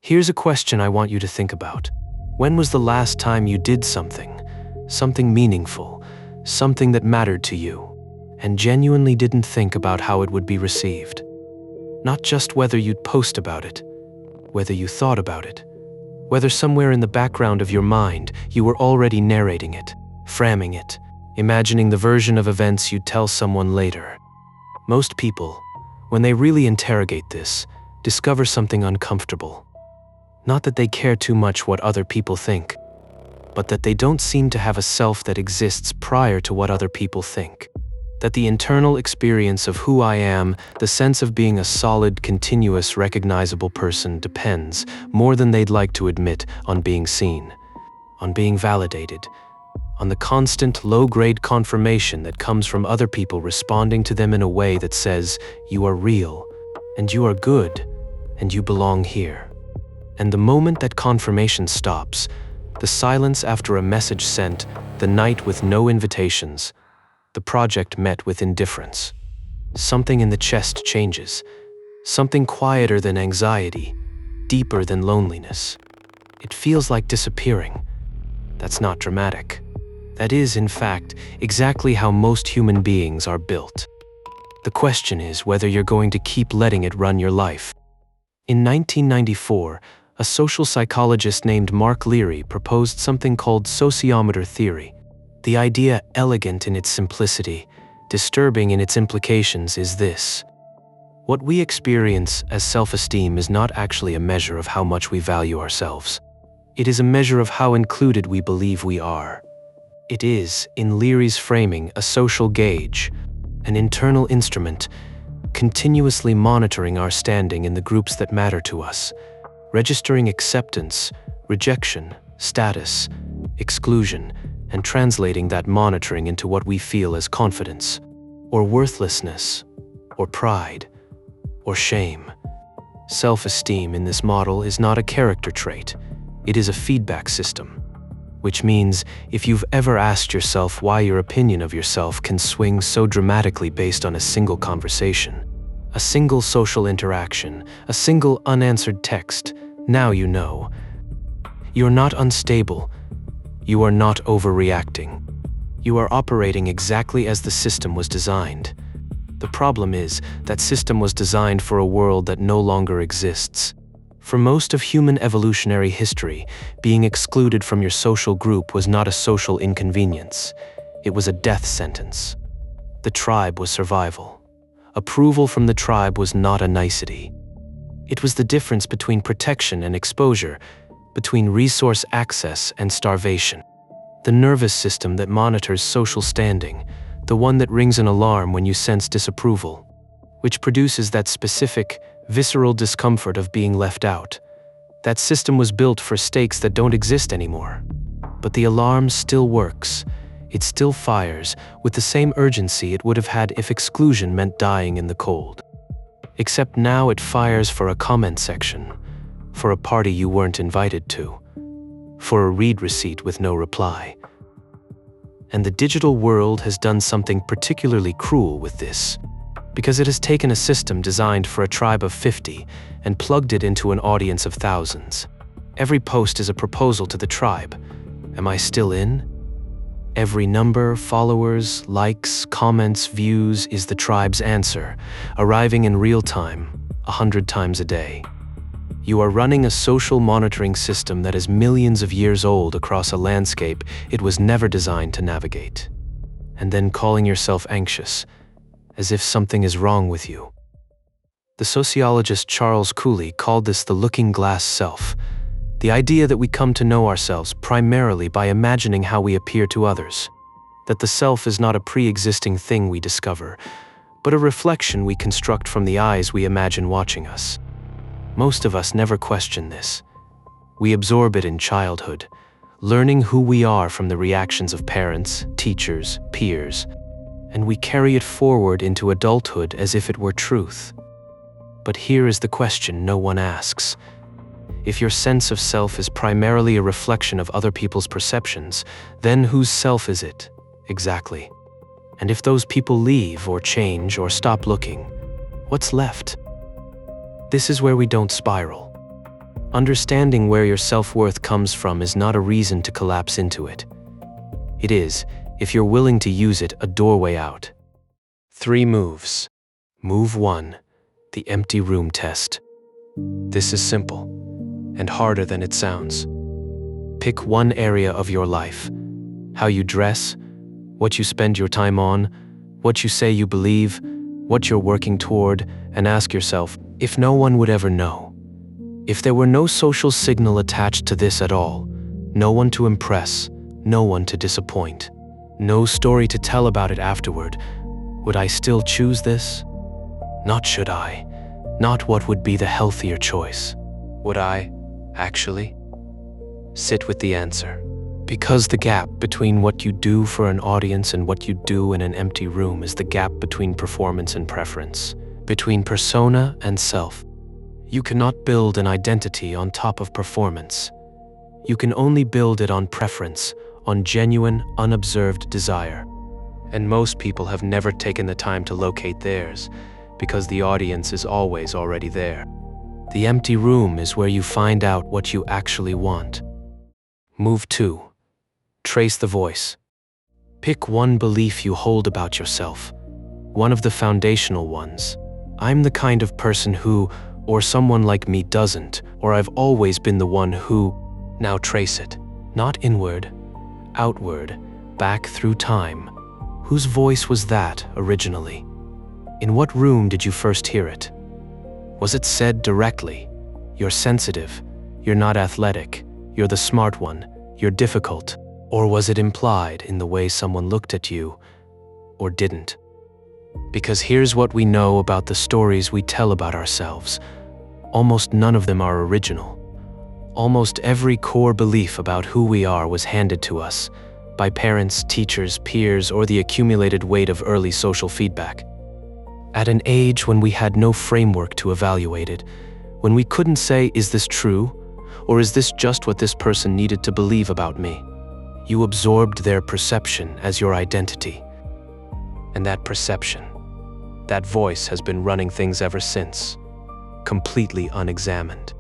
Here's a question I want you to think about. When was the last time you did something meaningful, something that mattered to you, and genuinely didn't think about how it would be received? Not just whether you'd post about it, whether you thought about it, whether somewhere in the background of your mind you were already narrating it, framing it, imagining the version of events you'd tell someone later. Most people, when they really interrogate this, discover something uncomfortable. Not that they care too much what other people think, but that they don't seem to have a self that exists prior to what other people think. That the internal experience of who I am, the sense of being a solid, continuous, recognizable person depends, more than they'd like to admit, on being seen, on being validated, on the constant, low-grade confirmation that comes from other people responding to them in a way that says, you are real, and you are good, and you belong here. And the moment that confirmation stops, the silence after a message sent, the night with no invitations, the project met with indifference. Something in the chest changes, something quieter than anxiety, deeper than loneliness. It feels like disappearing. That's not dramatic. That is, in fact, exactly how most human beings are built. The question is whether you're going to keep letting it run your life. In 1994, a social psychologist named Leary proposed something called Sociometer Theory. The idea, elegant in its simplicity, disturbing in its implications, is this. What we experience as self-esteem is not actually a measure of how much we value ourselves. It is a measure of how included we believe we are. It is, in Leary's framing, a social gauge, an internal instrument, continuously monitoring our standing in the groups that matter to us, registering acceptance, rejection, status, exclusion, and translating that monitoring into what we feel as confidence, or worthlessness, or pride, or shame. Self-esteem in this model is not a character trait, it is a feedback system. Which means, if you've ever asked yourself why your opinion of yourself can swing so dramatically based on a single conversation, a single social interaction, a single unanswered text, now you know. You're not unstable. You are not overreacting. You are operating exactly as the system was designed. The problem is, that system was designed for a world that no longer exists. For most of human evolutionary history, being excluded from your social group was not a social inconvenience. It was a death sentence. The tribe was survival. Approval from the tribe was not a nicety. It was the difference between protection and exposure, between resource access and starvation. The nervous system that monitors social standing, the one that rings an alarm when you sense disapproval, which produces that specific, visceral discomfort of being left out. That system was built for stakes that don't exist anymore. But the alarm still works. It still fires with the same urgency it would have had if exclusion meant dying in the cold. Except now it fires for a comment section, for a party you weren't invited to, for a read receipt with no reply. And the digital world has done something particularly cruel with this, because it has taken a system designed for a tribe of 50 and plugged it into an audience of thousands. Every post is a proposal to the tribe. Am I still in? Every number, followers, likes, comments, views is the tribe's answer, arriving in real time, 100 times a day. You are running a social monitoring system that is millions of years old across a landscape it was never designed to navigate. And then calling yourself anxious, as if something is wrong with you. The sociologist Charles Cooley called this the looking glass self, the idea that we come to know ourselves primarily by imagining how we appear to others, that the self is not a pre-existing thing we discover, but a reflection we construct from the eyes we imagine watching us. Most of us never question this. We absorb it in childhood, learning who we are from the reactions of parents, teachers, peers, and we carry it forward into adulthood as if it were truth. But here is the question no one asks. If your sense of self is primarily a reflection of other people's perceptions, then whose self is it, exactly? And if those people leave or change or stop looking, what's left? This is where we don't spiral. Understanding where your self-worth comes from is not a reason to collapse into it. It is, if you're willing to use it, a doorway out. 3 moves. Move 1, the empty room test. This is simple and harder than it sounds. Pick one area of your life: how you dress, what you spend your time on, what you say you believe, what you're working toward, and ask yourself, if no one would ever know, if there were no social signal attached to this at all, no one to impress, no one to disappoint, no story to tell about it afterward, would I still choose this? Not should I, not what would be the healthier choice. Would I, actually? Sit with the answer. Because the gap between what you do for an audience and what you do in an empty room is the gap between performance and preference, between persona and self. You cannot build an identity on top of performance. You can only build it on preference, on genuine, unobserved desire. And most people have never taken the time to locate theirs, because the audience is always already there. The empty room is where you find out what you actually want. Move 2. Trace the voice. Pick one belief you hold about yourself, one of the foundational ones. I'm the kind of person who, or someone like me doesn't, or I've always been the one who. Now trace it, not inward, outward, back through time. Whose voice was that originally? In what room did you first hear it? Was it said directly? You're sensitive, you're not athletic, you're the smart one, you're difficult. Or was it implied in the way someone looked at you, or didn't? Because here's what we know about the stories we tell about ourselves. Almost none of them are original. Almost every core belief about who we are was handed to us by parents, teachers, peers, or the accumulated weight of early social feedback. At an age when we had no framework to evaluate it, when we couldn't say, is this true? Or is this just what this person needed to believe about me? You absorbed their perception as your identity. And that perception, that voice has been running things ever since, completely unexamined.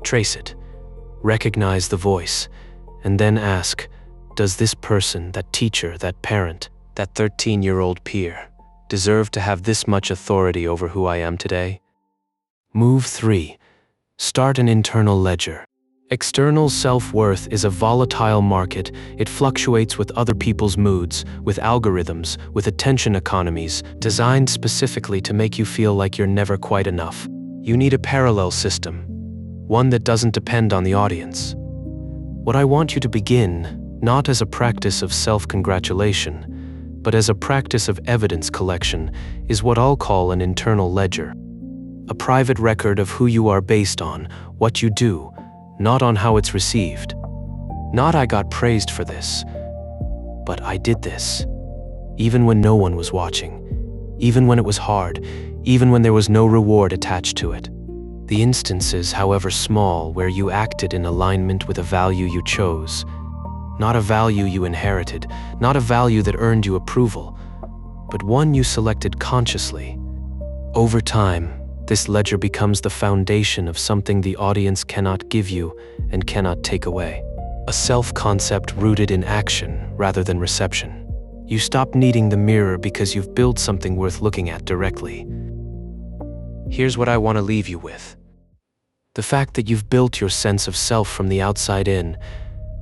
Trace it, recognize the voice, and then ask, does this person, that teacher, that parent, that 13-year-old peer, deserve to have this much authority over who I am today? Move 3. Start an internal ledger. External self-worth is a volatile market. It fluctuates with other people's moods, with algorithms, with attention economies, designed specifically to make you feel like you're never quite enough. You need a parallel system, one that doesn't depend on the audience. What I want you to begin, not as a practice of self-congratulation, but as a practice of evidence collection, is what I'll call an internal ledger. A private record of who you are based on, what you do, not on how it's received. Not I got praised for this, but I did this. Even when no one was watching, even when it was hard, even when there was no reward attached to it. The instances, however small, where you acted in alignment with a value you chose, not a value you inherited, not a value that earned you approval, but one you selected consciously. Over time, this ledger becomes the foundation of something the audience cannot give you and cannot take away. A self-concept rooted in action rather than reception. You stop needing the mirror because you've built something worth looking at directly. Here's what I want to leave you with. The fact that you've built your sense of self from the outside in,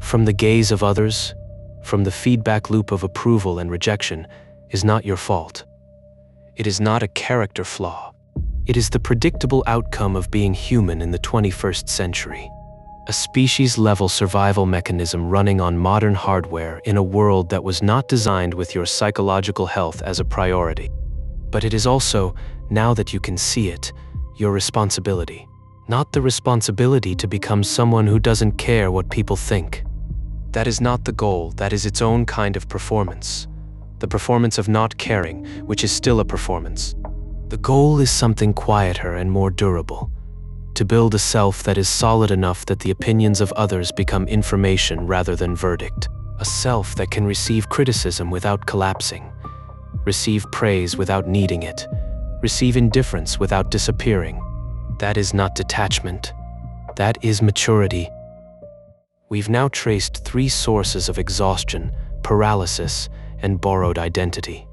from the gaze of others, from the feedback loop of approval and rejection, is not your fault. It is not a character flaw. It is the predictable outcome of being human in the 21st century. A species-level survival mechanism running on modern hardware in a world that was not designed with your psychological health as a priority. But it is also, now that you can see it, your responsibility. Not the responsibility to become someone who doesn't care what people think. That is not the goal, that is its own kind of performance. The performance of not caring, which is still a performance. The goal is something quieter and more durable. To build a self that is solid enough that the opinions of others become information rather than verdict. A self that can receive criticism without collapsing. Receive praise without needing it. Receive indifference without disappearing. That is not detachment. That is maturity. We've now traced 3 sources of exhaustion, paralysis, and borrowed identity.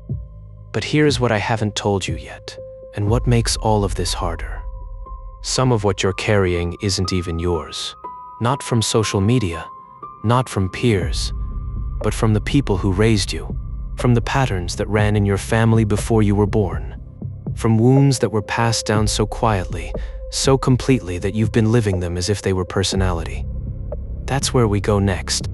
But here's what I haven't told you yet, and what makes all of this harder. Some of what you're carrying isn't even yours. Not from social media, not from peers, but from the people who raised you, from the patterns that ran in your family before you were born, from wounds that were passed down so quietly, so completely that you've been living them as if they were personality. That's where we go next.